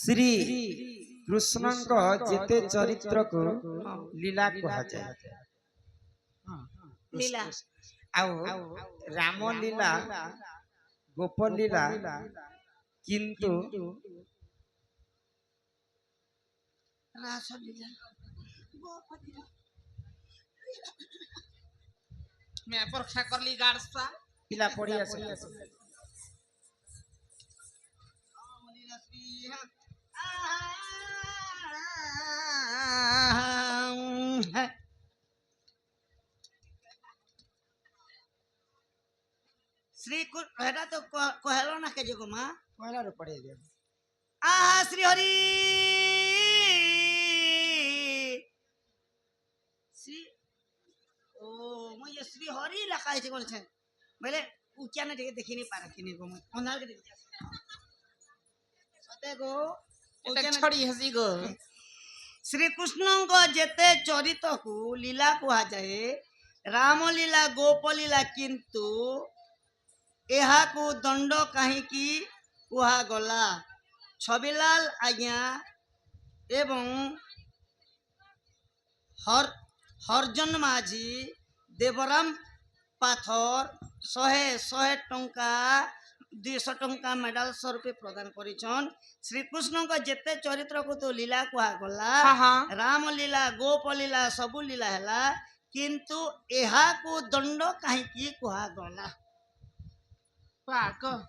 श्री कृष्ण जेते चरित्र को लीला कहा जाए लीला राम लीला गोप लीला किंतु रास लीला गोप लीला मैं परीक्षा कर ली गार्सा पिला पढ़ी आसे श्री हेटा तो कहलो ना के जगो मां पहला रो पढ़े दे श्री हरि श्री ओ मुझे श्री हरि रखा है कोन छे बोले उच्चा ने देखि नहीं पारे किने गो मैं ओनाल के देखि सते गो उच्चा छड़ी हसी गो श्री कृष्ण को जेते चरित को लीला कहा जाए राम लीला गोप लीला किंतु एहा को दंड कहीं की कुहा गला छबिलाल आज्ञा एवं हरजन माझी देवराम पाथर 100 टंका 200 टंका मेडल स्वरूप प्रदान करिछन श्री कृष्ण को जेते चरित्र को तो लीला कुहा गला राम लीला गोप लीला सबु लीला हैला किंतु एहा को दंड कहीं की कुहा गला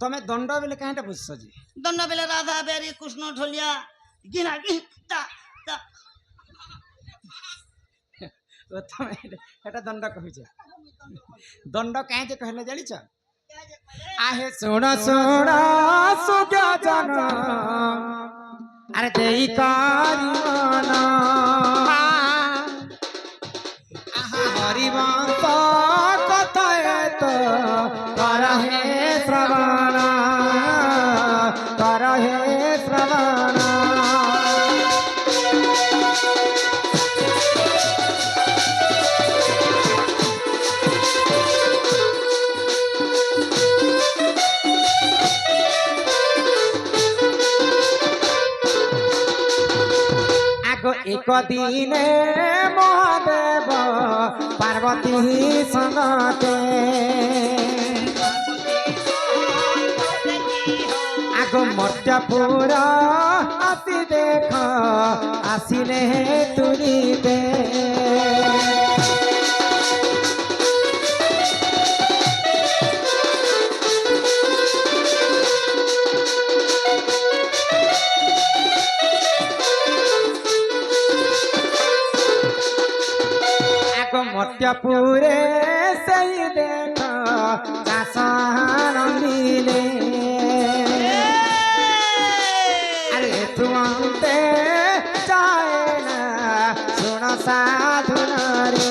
तमे दंड बेले काहेटा बुझछ जी दंड बेले राधा बेरी कृष्ण ढोलिया गिना गिता तो तमे एटा दंड कहिछ दंड काहे जे कहले जानि छ आहे सुण सुण सुजा जन अरे देई कारी मना हरि वंश कथा तो करहे श्रवण करहे श्रवण एक दिने महादेव पार्वती संगते आगो मर्त्यपुर आसी देख आसिले तुरीबे मर्त्यपुरे सही देख नंदिले अरे तुमते जाए ना सुन साधु रे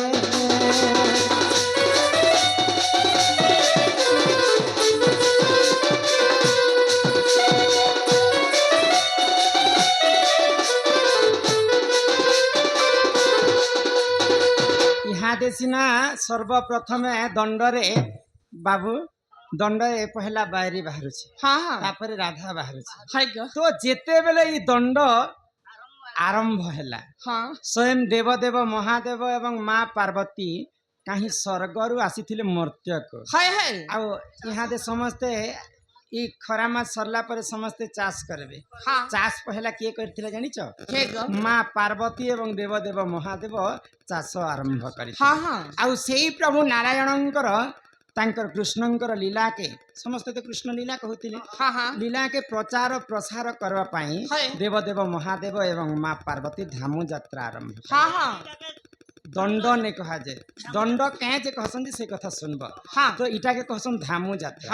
सिना सर्वप्रथम दंडरे बाबू दंड ए पहला बाहरी बाहर तापर राधा बाहर तो जेते बेले ई दंड आरंभ हैला स्वयं देवदेव महादेव एवं माँ पार्वती कहीं स्वर्ग आसी मर्त्य को यहाँ दे समस्ते ई खरा मास सरला पर समस्ते चाष करबे चाष पहला किए करथिले जानि छ माँ पार्वती एवं देवदेव महादेव चाष आरंभ करि आ सेही प्रभु नारायणंकर तांकर कृष्णंकर लीला के समस्त तो कृष्ण लीला कहउतिले लीला के प्रचार प्रसार करबा पई देवदेव महादेव एवं माँ पार्वती धामु यात्रा आरंभ दंड ने कहा जाए दंड कहे जे कहसन से कथा सुनब तो इटा के कहसन धामु यात्रा